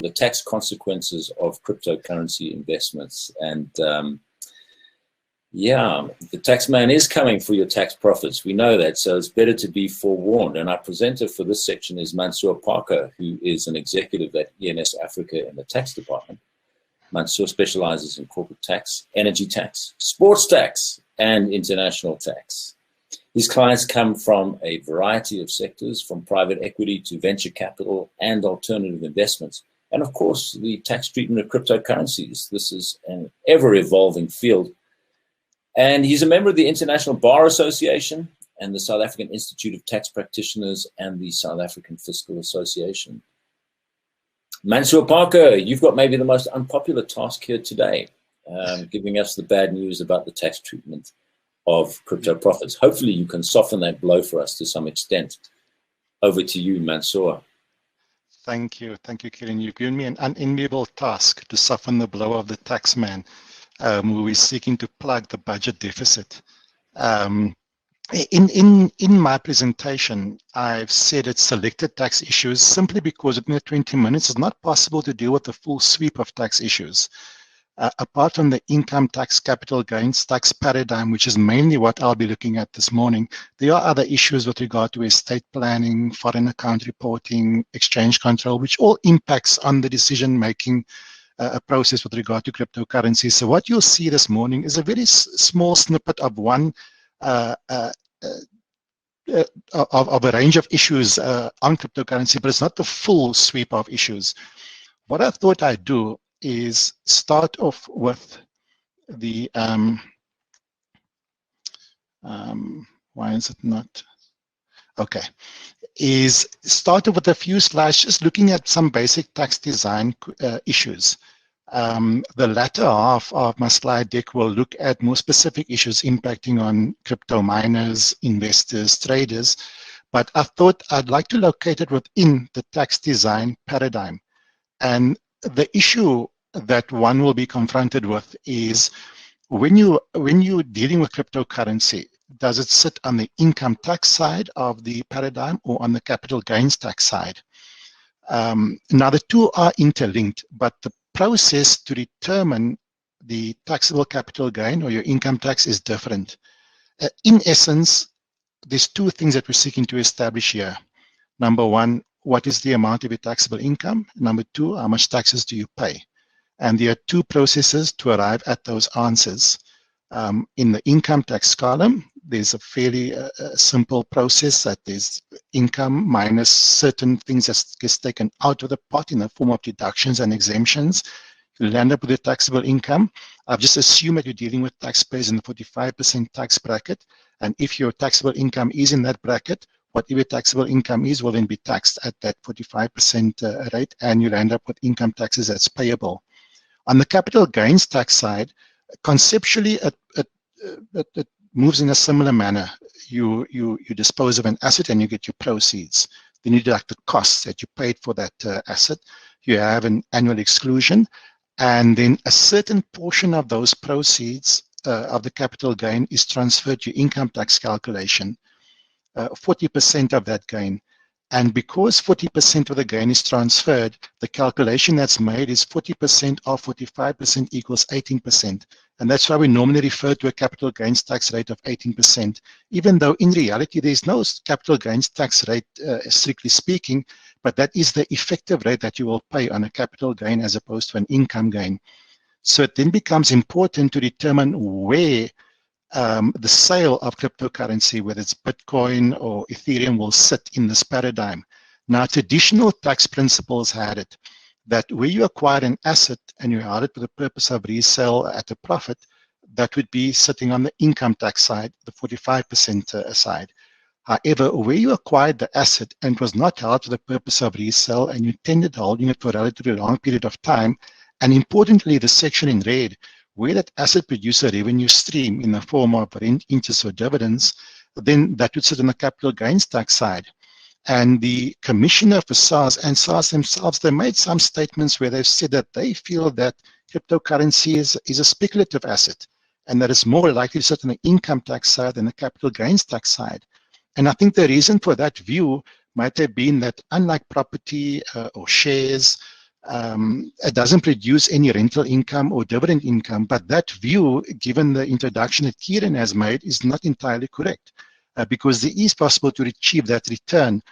the tax consequences of cryptocurrency investments. And yeah, the tax man is coming for your tax profits. We know that, so it's better to be forewarned. And our presenter for this section is Mansoor Parker, who is an executive at ENS Africa in the tax department. Mansoor specializes in corporate tax, energy tax, sports tax, and international tax. His clients come from a variety of sectors, from private equity to venture capital and alternative investments. And of course, the tax treatment of cryptocurrencies. This is an ever-evolving field. And he's a member of the International Bar Association and the South African Institute of Tax Practitioners and the South African Fiscal Association. Mansoor Parker, you've got maybe the most unpopular task here today, giving us the bad news about the tax treatment of crypto profits. Hopefully you can soften that blow for us to some extent. Over to you, Mansoor. Thank you, Kieran. You've given me an unenviable task to soften the blow of the tax man who is seeking to plug the budget deficit. In my presentation, I've said it's selected tax issues simply because within the 20 minutes it's not possible to deal with the full sweep of tax issues. Apart from the income tax, capital gains tax paradigm, which is mainly what I'll be looking at this morning, there are other issues with regard to estate planning, foreign account reporting, exchange control, which all impacts on the decision-making process with regard to cryptocurrency. So what you'll see this morning is a very small snippet of one of a range of issues on cryptocurrency, but it's not the full sweep of issues. What I thought I'd do is start off with the why is it not okay, is start off with a few slides just looking at some basic tax design issues. The latter half of my slide deck will look at more specific issues impacting on crypto miners, investors, traders, but I thought I'd like to locate it within the tax design paradigm. And the issue that one will be confronted with is when you're dealing with cryptocurrency, does it sit on the income tax side of the paradigm or on the capital gains tax side? Now the two are interlinked, but the process to determine the taxable capital gain or your income tax is different. In essence, there's two things that we're seeking to establish here. Number one, what is the amount of your taxable income? Number two, how much taxes do you pay? And there are two processes to arrive at those answers. In the income tax column, there's a fairly simple process that there's income minus certain things that gets taken out of the pot in the form of deductions and exemptions. You'll end up with a taxable income. I've just assumed that you're dealing with taxpayers in the 45% tax bracket. And if your taxable income is in that bracket, whatever taxable income is will then be taxed at that 45% rate, and you'll end up with income taxes that's payable. On the capital gains tax side, conceptually, it moves in a similar manner. You dispose of an asset and you get your proceeds. Then you deduct the costs that you paid for that asset. You have an annual exclusion, and then a certain portion of those proceeds of the capital gain is transferred to your income tax calculation. 40% of that gain. And because 40% of the gain is transferred, the calculation that's made is 40% of 45% equals 18%. And that's why we normally refer to a capital gains tax rate of 18%, even though in reality there's no capital gains tax rate, strictly speaking, but that is the effective rate that you will pay on a capital gain as opposed to an income gain. So it then becomes important to determine where the sale of cryptocurrency, whether it's Bitcoin or Ethereum, will sit in this paradigm. Now, traditional tax principles had it that where you acquire an asset and you had it for the purpose of resale at a profit, that would be sitting on the income tax side, the 45% side. However, where you acquired the asset and it was not held for the purpose of resale and you intended holding it for a relatively long period of time, and importantly, the section in red, where that asset produces a revenue stream in the form of rent, interest, or dividends, then that would sit on the capital gains tax side. And the commissioner for SARS and SARS themselves, they made some statements where they've said that they feel that cryptocurrency is a speculative asset and that it's more likely to sit on the income tax side than the capital gains tax side. And I think the reason for that view might have been that unlike property or shares, it doesn't produce any rental income or dividend income, but that view, given the introduction that Kieran has made, is not entirely correct because it is possible to achieve that return.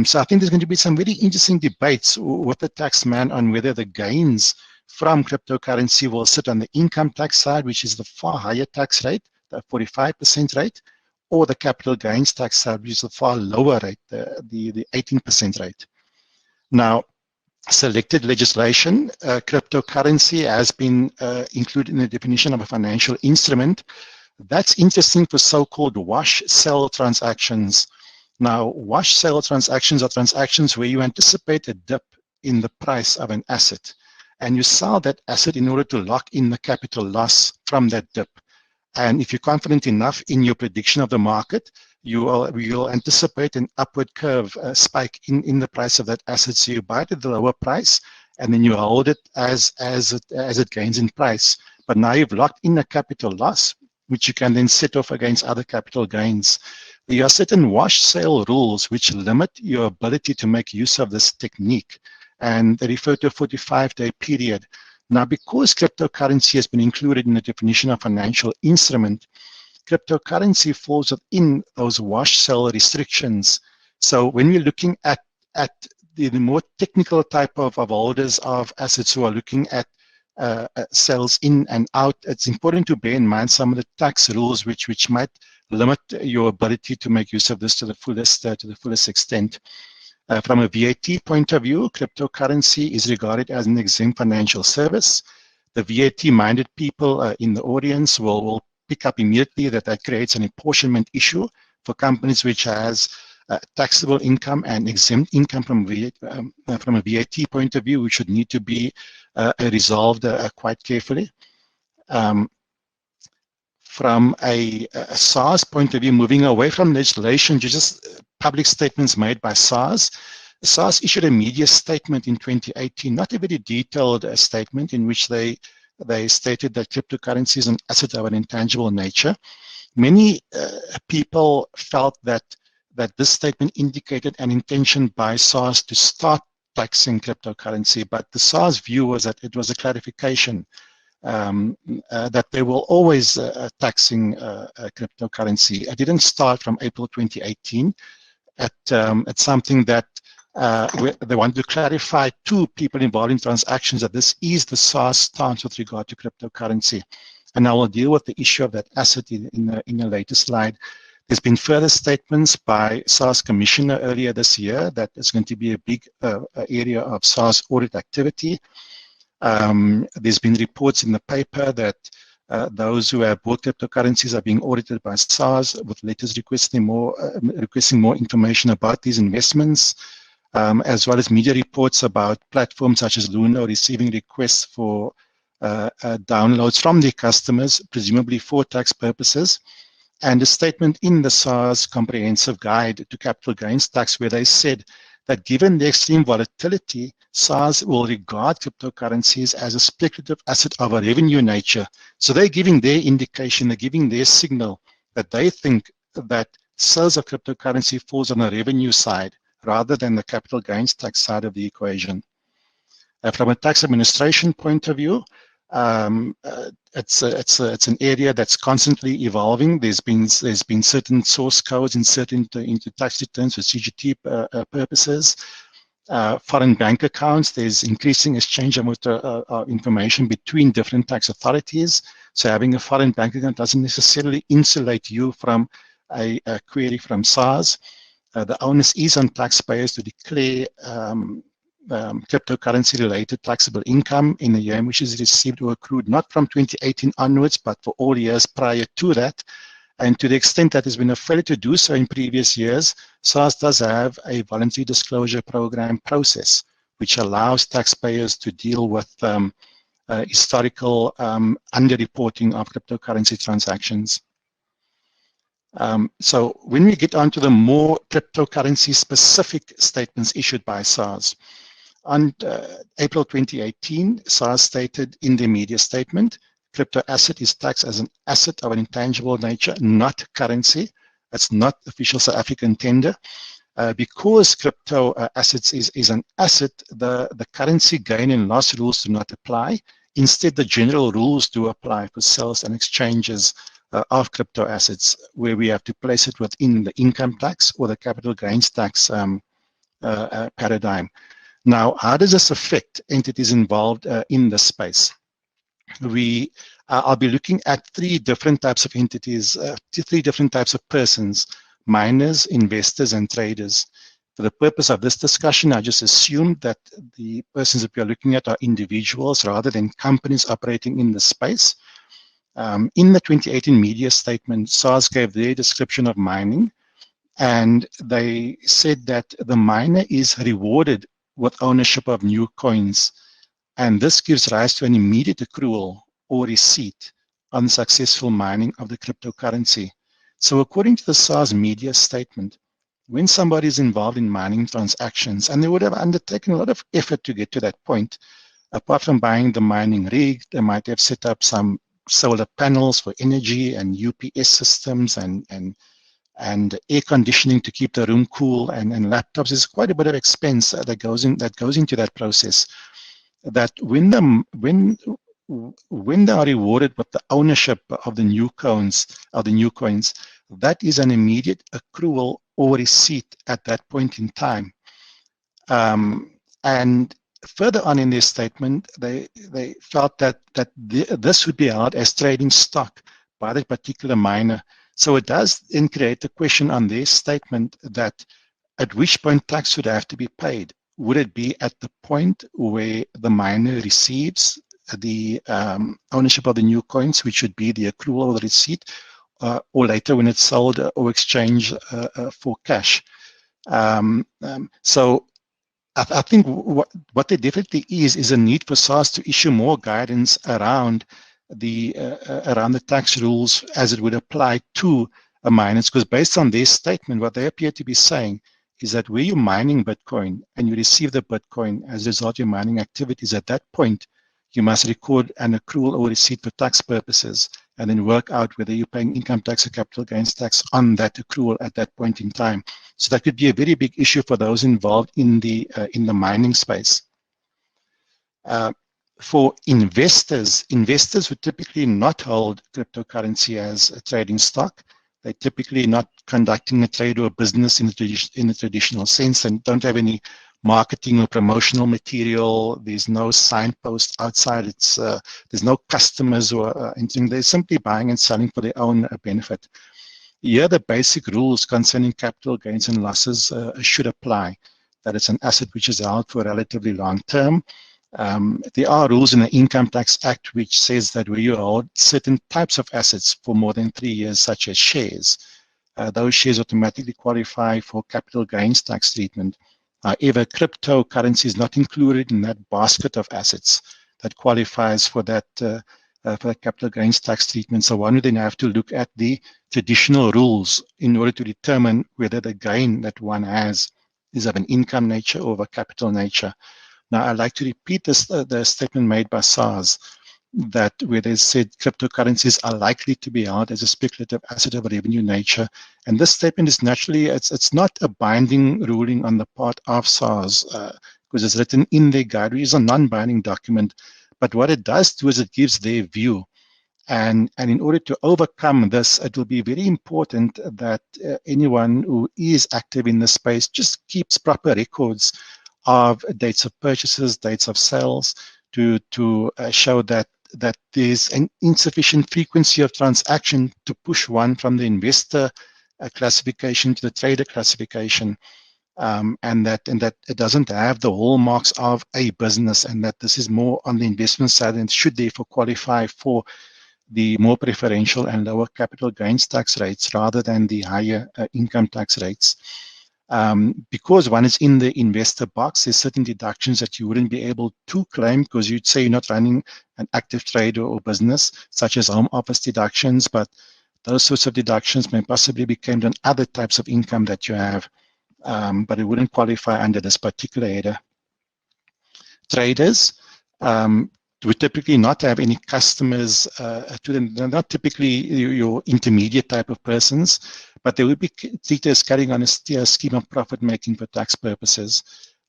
So I think there's going to be some very interesting debates with the tax man on whether the gains from cryptocurrency will sit on the income tax side, which is the far higher tax rate, the 45% rate, or the capital gains tax side, which is the far lower rate, the 18% rate. Now, selected legislation, cryptocurrency has been included in the definition of a financial instrument. That's interesting for so-called wash-sell transactions. Now, wash-sell transactions are transactions where you anticipate a dip in the price of an asset, and you sell that asset in order to lock in the capital loss from that dip. And if you're confident enough in your prediction of the market, you'll anticipate an upward curve spike in the price of that asset. So you buy it at the lower price, and then you hold it as it gains in price. But now you've locked in a capital loss, which you can then set off against other capital gains. There are certain wash sale rules which limit your ability to make use of this technique, and they refer to a 45-day period. Now, because cryptocurrency has been included in the definition of financial instrument, cryptocurrency falls within those wash sale restrictions. So when we're looking at the more technical type of holders of assets who are looking at sales in and out, it's important to bear in mind some of the tax rules which might limit your ability to make use of this to the fullest extent. From a VAT point of view, cryptocurrency is regarded as an exempt financial service. The VAT-minded people in the audience will pick up immediately that creates an apportionment issue for companies which has taxable income and exempt income from a VAT point of view, which should need to be resolved quite carefully. From a SARS point of view, moving away from legislation to just public statements made by SARS. SARS issued a media statement in 2018, not a very detailed statement, in which they stated that cryptocurrency is an asset of an intangible nature. Many people felt that this statement indicated an intention by SARS to start taxing cryptocurrency, but the SARS view was that it was a clarification that they will always taxing cryptocurrency. It didn't start from April 2018. It's something that they want to clarify to people involved in transactions that this is the SARS stance with regard to cryptocurrency. And I will deal with the issue of that asset in a later slide. There's been further statements by SARS Commissioner earlier this year that is going to be a big area of SARS audit activity. There's been reports in the paper that those who have bought cryptocurrencies are being audited by SARS with letters requesting more information about these investments, as well as media reports about platforms such as Luna receiving requests for downloads from their customers, presumably for tax purposes, and a statement in the SARS Comprehensive Guide to Capital Gains Tax where they said that given the extreme volatility, SARS will regard cryptocurrencies as a speculative asset of a revenue nature. So they're giving their indication, they're giving their signal that they think that sales of cryptocurrency falls on the revenue side rather than the capital gains tax side of the equation. From a tax administration point of view, it's an area that's constantly evolving. There's been certain source codes inserted into tax returns for CGT purposes. Foreign bank accounts, there's increasing exchange of information between different tax authorities. So having a foreign bank account doesn't necessarily insulate you from a query from SARS. The onus is on taxpayers to declare cryptocurrency-related taxable income in a year in which is received or accrued not from 2018 onwards, but for all years prior to that. And to the extent that there's been a failure to do so in previous years, SARS does have a voluntary disclosure program process, which allows taxpayers to deal with historical underreporting of cryptocurrency transactions. So when we get onto the more cryptocurrency-specific statements issued by SARS, on April 2018, SARS stated in the media statement, crypto asset is taxed as an asset of an intangible nature, not currency. That's not official South African tender. Because crypto assets is an asset, the currency gain and loss rules do not apply. Instead, the general rules do apply for sales and exchanges of crypto assets, where we have to place it within the income tax or the capital gains tax paradigm. Now, how does this affect entities involved in this space? I'll be looking at three different types of entities, three different types of persons: miners, investors, and traders. For the purpose of this discussion, I just assumed that the persons that we are looking at are individuals rather than companies operating in the space. In the 2018 media statement, SARS gave their description of mining, and they said that the miner is rewarded with ownership of new coins, and this gives rise to an immediate accrual or receipt on successful mining of the cryptocurrency. So according to the SARS media statement, when somebody is involved in mining transactions, and they would have undertaken a lot of effort to get to that point, apart from buying the mining rig, they might have set up some solar panels for energy and UPS systems and air conditioning to keep the room cool, and laptops. There's quite a bit of expense that goes into that process. That when they are rewarded with the ownership of the new coins, that is an immediate accrual or receipt at that point in time. And further on in their statement, they felt that this would be held as trading stock by the particular miner. So it does then create the question on their statement that at which point tax would have to be paid. Would it be at the point where the miner receives the ownership of the new coins, which would be the accrual of the receipt, or later when it's sold or exchanged for cash? So I think what there definitely is a need for SARS to issue more guidance around the tax rules as it would apply to miners, because based on their statement, what they appear to be saying is that where you're mining Bitcoin and you receive the Bitcoin as a result of your mining activities, at that point, you must record an accrual or receipt for tax purposes and then work out whether you're paying income tax or capital gains tax on that accrual at that point in time. So that could be a very big issue for those involved in the mining space. For investors would typically not hold cryptocurrency as a trading stock. They're typically not conducting a trade or a business in the traditional sense, and don't have any marketing or promotional material. There's no signpost outside. There's no customers or anything. They're simply buying and selling for their own benefit. Here, the basic rules concerning capital gains and losses should apply. That it's an asset which is held for a relatively long term. There are rules in the Income Tax Act which says that where you hold certain types of assets for more than 3 years, such as shares, those shares automatically qualify for capital gains tax treatment. However, cryptocurrency is not included in that basket of assets that qualifies for that capital gains tax treatment. So one would then have to look at the traditional rules in order to determine whether the gain that one has is of an income nature or of a capital nature. Now, I'd like to repeat the statement made by SARS, that where they said cryptocurrencies are likely to be held as a speculative asset of a revenue nature. And this statement is naturally, it's not a binding ruling on the part of SARS, because it's written in their guide, which is a non-binding document. But what it does do is it gives their view. And in order to overcome this, it will be very important that anyone who is active in the space just keeps proper records of dates of purchases, dates of sales, to show that there's an insufficient frequency of transaction to push one from the investor classification to the trader classification, and that it doesn't have the hallmarks of a business, and that this is more on the investment side and should therefore qualify for the more preferential and lower capital gains tax rates rather than the higher income tax rates. Because one is in the investor box, there's certain deductions that you wouldn't be able to claim because you'd say you're not running an active trade or business, such as home office deductions, but those sorts of deductions may possibly be claimed on other types of income that you have, but it wouldn't qualify under this particular header. Traders, would typically not have any customers to them. They're not typically your intermediate type of persons, but they would be treated as carrying on a scheme of profit making for tax purposes.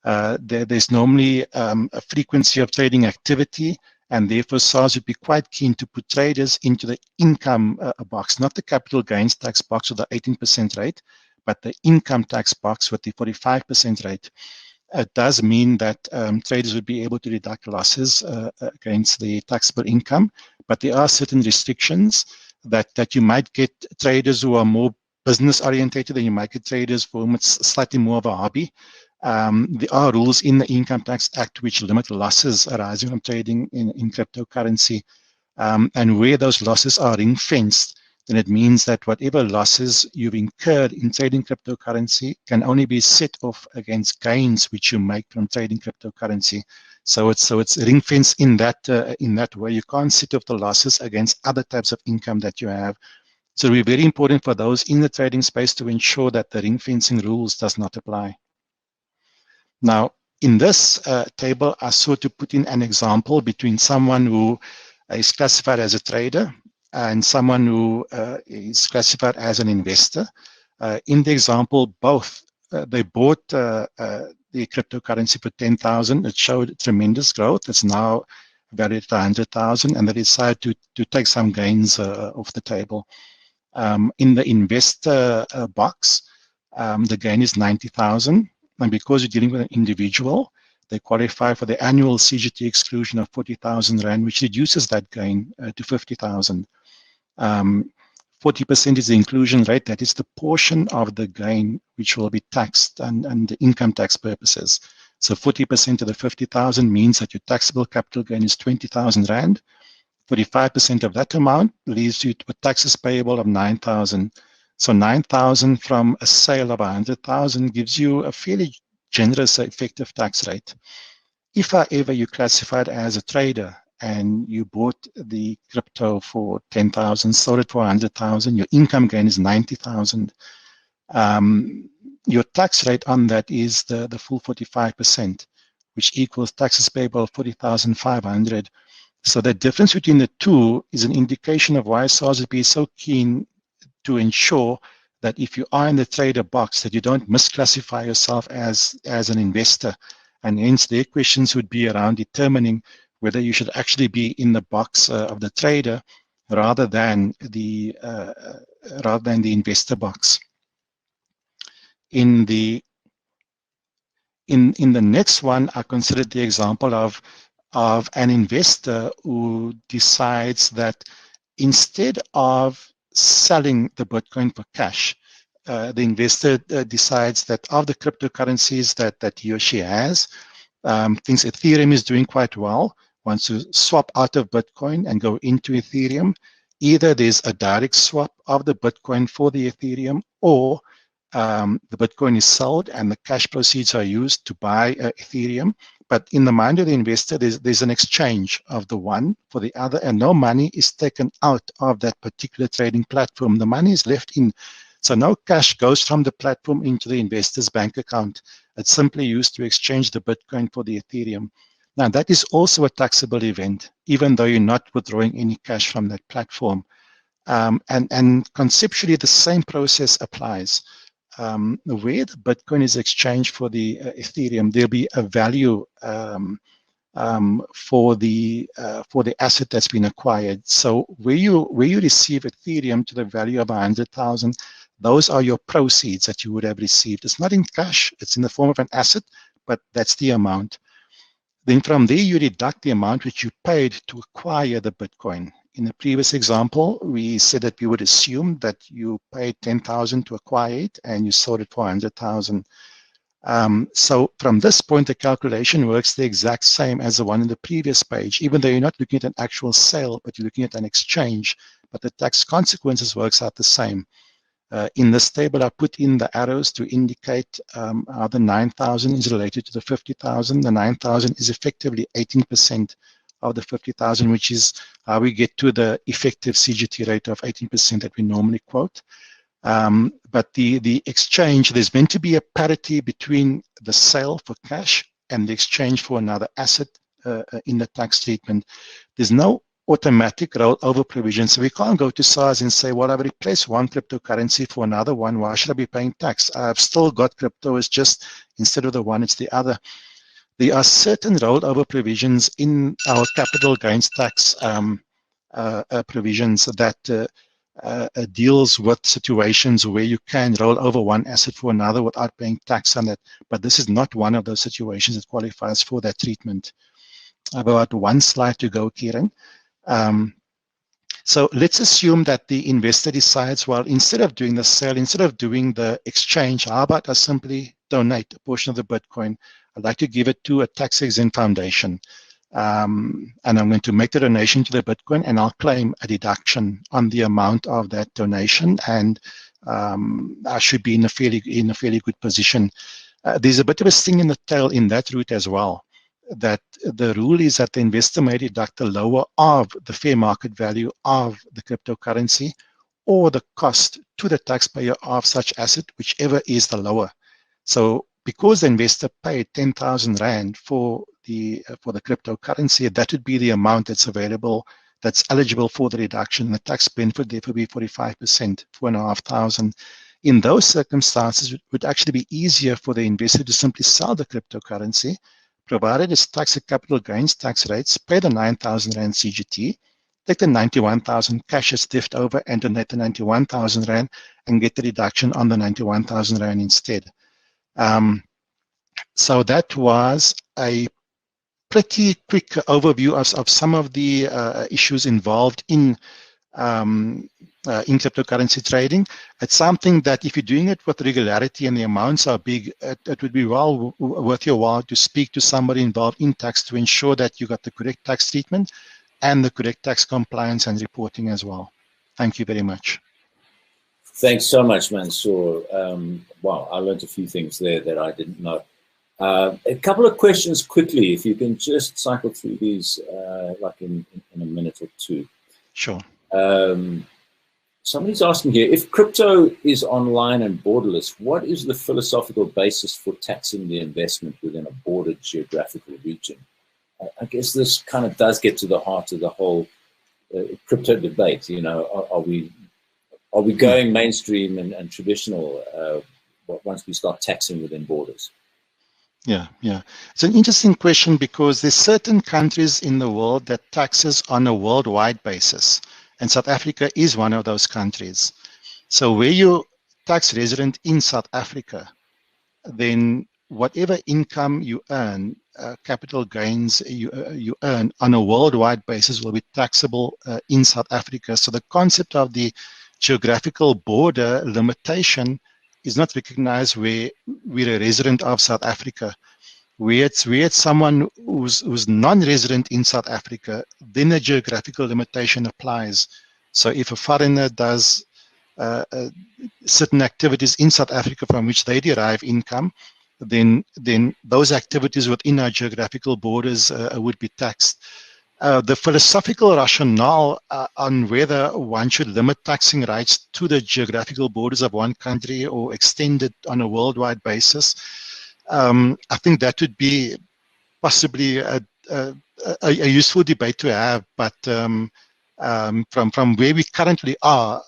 There's normally a frequency of trading activity, and therefore SARS would be quite keen to put traders into the income box, not the capital gains tax box with the 18% rate, but the income tax box with the 45% rate. It does mean that traders would be able to deduct losses against the taxable income, but there are certain restrictions that you might get traders who are more business orientated, and you might get traders for whom it's slightly more of a hobby. There are rules in the Income Tax Act which limit losses arising from trading in cryptocurrency, and where those losses are ring-fenced, then it means that whatever losses you've incurred in trading cryptocurrency can only be set off against gains which you make from trading cryptocurrency. So it's ring-fenced in that way. You can't set off the losses against other types of income that you have. So it'll be very important for those in the trading space to ensure that the ring-fencing rules does not apply. Now, in this table, I sought to put in an example between someone who is classified as a trader and someone who is classified as an investor. In the example, both they bought the cryptocurrency for 10,000. It showed tremendous growth. It's now valued at 100,000, and they decided to take some gains off the table. In the investor box, the gain is 90,000. And because you're dealing with an individual, they qualify for the annual CGT exclusion of 40,000 Rand, which reduces that gain to 50,000. 40% is the inclusion rate. That is the portion of the gain which will be taxed and the income tax purposes. So 40% of the 50,000 means that your taxable capital gain is 20,000 Rand. 45% of that amount leaves you with taxes payable of 9,000. So 9,000 from a sale of 100,000 gives you a fairly generous effective tax rate. If, however, you classified as a trader and you bought the crypto for 10,000, sold it for 100,000, your income gain is 90,000. Your tax rate on that is the full 45%, which equals taxes payable of 40,500. So the difference between the two is an indication of why SARS would be so keen to ensure that if you are in the trader box, that you don't misclassify yourself as an investor. And hence their questions would be around determining whether you should actually be in the box of the trader rather than the investor box. In the next one, I considered the example of an investor who decides that instead of selling the Bitcoin for cash, the investor decides that of the cryptocurrencies that he or she has, thinks Ethereum is doing quite well, wants to swap out of Bitcoin and go into Ethereum. Either there's a direct swap of the Bitcoin for the Ethereum, or the Bitcoin is sold and the cash proceeds are used to buy Ethereum. But in the mind of the investor, there's an exchange of the one for the other, and no money is taken out of that particular trading platform. The money is left in. So no cash goes from the platform into the investor's bank account. It's simply used to exchange the Bitcoin for the Ethereum. Now, that is also a taxable event, even though you're not withdrawing any cash from that platform. And conceptually, the same process applies. Where the Bitcoin is exchanged for the Ethereum, there'll be a value for the asset that's been acquired. So where you receive Ethereum to the value of 100,000, those are your proceeds that you would have received. It's not in cash; it's in the form of an asset, but that's the amount. Then from there, you deduct the amount which you paid to acquire the Bitcoin. In the previous example, we said that we would assume that you paid 10,000 to acquire it and you sold it for 100,000. So from this point, the calculation works the exact same as the one in the previous page, even though you're not looking at an actual sale, but you're looking at an exchange, but the tax consequences works out the same. In this table, I put in the arrows to indicate how the 9,000 is related to the 50,000. The 9,000 is effectively 18% of the 50,000, which is how we get to the effective CGT rate of 18% that we normally quote. But the exchange, there's meant to be a parity between the sale for cash and the exchange for another asset in the tax treatment. There's no automatic rollover provision, so we can't go to SARS and say, well, I've replaced one cryptocurrency for another one. Why should I be paying tax? I've still got crypto. It's just instead of the one, it's the other. There are certain rollover provisions in our capital gains tax provisions that deals with situations where you can roll over one asset for another without paying tax on it. But this is not one of those situations that qualifies for that treatment. I have about one slide to go, Kieran. So let's assume that the investor decides, well, instead of doing the sale, instead of doing the exchange, how about I simply donate a portion of the Bitcoin? I'd like to give it to a tax-exempt foundation. And I'm going to make the donation to the Bitcoin, and I'll claim a deduction on the amount of that donation, and I should be in a fairly good position. There's a bit of a sting in the tail in that route as well, that the rule is that the investor may deduct the lower of the fair market value of the cryptocurrency or the cost to the taxpayer of such asset, whichever is the lower. So because the investor paid 10,000 Rand for the cryptocurrency, that would be the amount that's available, that's eligible for the reduction. The tax benefit therefore be 45%, 4,500. In those circumstances, it would actually be easier for the investor to simply sell the cryptocurrency, provided it's tax at capital gains tax rates, pay the 9,000 Rand CGT, take the 91,000 cash as left over and donate the 91,000 Rand and get the deduction on the 91,000 Rand instead. So that was a pretty quick overview of some of the issues involved in cryptocurrency trading. It's something that if you're doing it with regularity and the amounts are big, it would be well worth your while to speak to somebody involved in tax to ensure that you got the correct tax treatment and the correct tax compliance and reporting as well. Thank you very much. Thanks so much, Mansoor. Wow, I learned a few things there that I didn't know. A couple of questions quickly, if you can just cycle through these like in a minute or two. Sure. Somebody's asking here, if crypto is online and borderless, what is the philosophical basis for taxing the investment within a bordered geographical region? I guess this kind of does get to the heart of the whole crypto debate. You know, are we going mainstream and traditional once we start taxing within borders? Yeah. It's an interesting question because there's certain countries in the world that taxes on a worldwide basis, and South Africa is one of those countries. So where you tax resident in South Africa, then whatever income you earn, capital gains you earn on a worldwide basis will be taxable in South Africa. So the concept of the geographical border limitation is not recognized where we're a resident of South Africa. Where it's someone who's non-resident in South Africa, then the geographical limitation applies. So if a foreigner does certain activities in South Africa from which they derive income, then those activities within our geographical borders would be taxed. The philosophical rationale on whether one should limit taxing rights to the geographical borders of one country or extend it on a worldwide basis, I think that would be possibly a useful debate to have. But from where we currently are,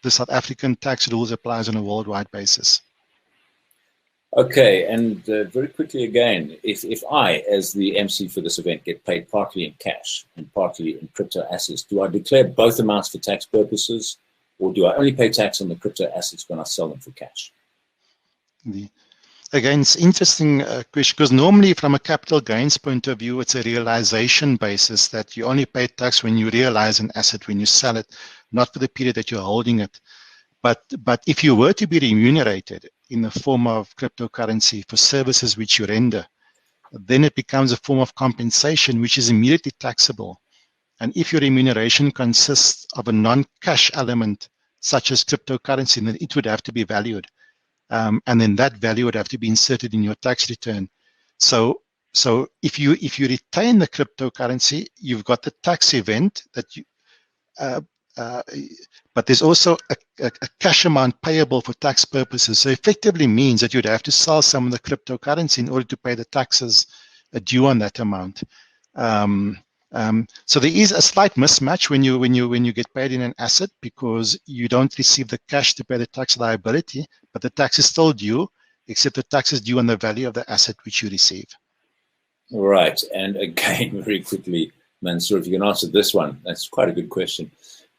the South African tax rules applies on a worldwide basis. Okay, and very quickly again, if I, as the MC for this event, get paid partly in cash and partly in crypto assets, do I declare both amounts for tax purposes, or do I only pay tax on the crypto assets when I sell them for cash? Again, it's an interesting question, because normally from a capital gains point of view, it's a realization basis that you only pay tax when you realize an asset, when you sell it, not for the period that you're holding it. But if you were to be remunerated in the form of cryptocurrency for services which you render, then it becomes a form of compensation which is immediately taxable. And if your remuneration consists of a non-cash element, such as cryptocurrency, then it would have to be valued. And then that value would have to be inserted in your tax return. So if you retain the cryptocurrency, you've got the tax event that you, but there's also a cash amount payable for tax purposes. So effectively means that you'd have to sell some of the cryptocurrency in order to pay the taxes due on that amount. So there is a slight mismatch when you get paid in an asset, because you don't receive the cash to pay the tax liability, but the tax is still due, except the tax is due on the value of the asset which you receive. Right. And again, very quickly, Mansoor, if you can answer this one, that's quite a good question.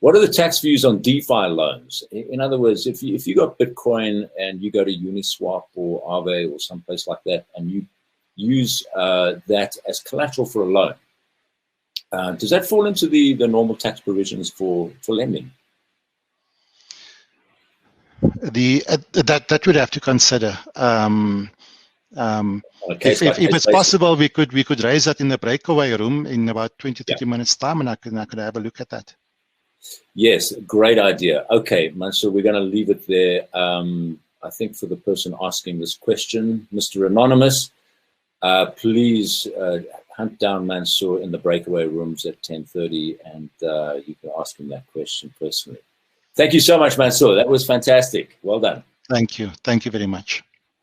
What are the tax views on DeFi loans? In other words, if you got Bitcoin and you go to Uniswap or Aave or someplace like that, and you use that as collateral for a loan, does that fall into the normal tax provisions for lending? That would have to consider. If it's possible, we could raise that in the breakaway room in about 20-30 minutes time, and I could have a look at that. Yes, great idea. Okay, Mansoor, we're going to leave it there. I think for the person asking this question, Mr. Anonymous, please hunt down Mansoor in the breakaway rooms at 10:30, and you can ask him that question personally. Thank you so much, Mansoor. That was fantastic. Well done. Thank you. Thank you very much.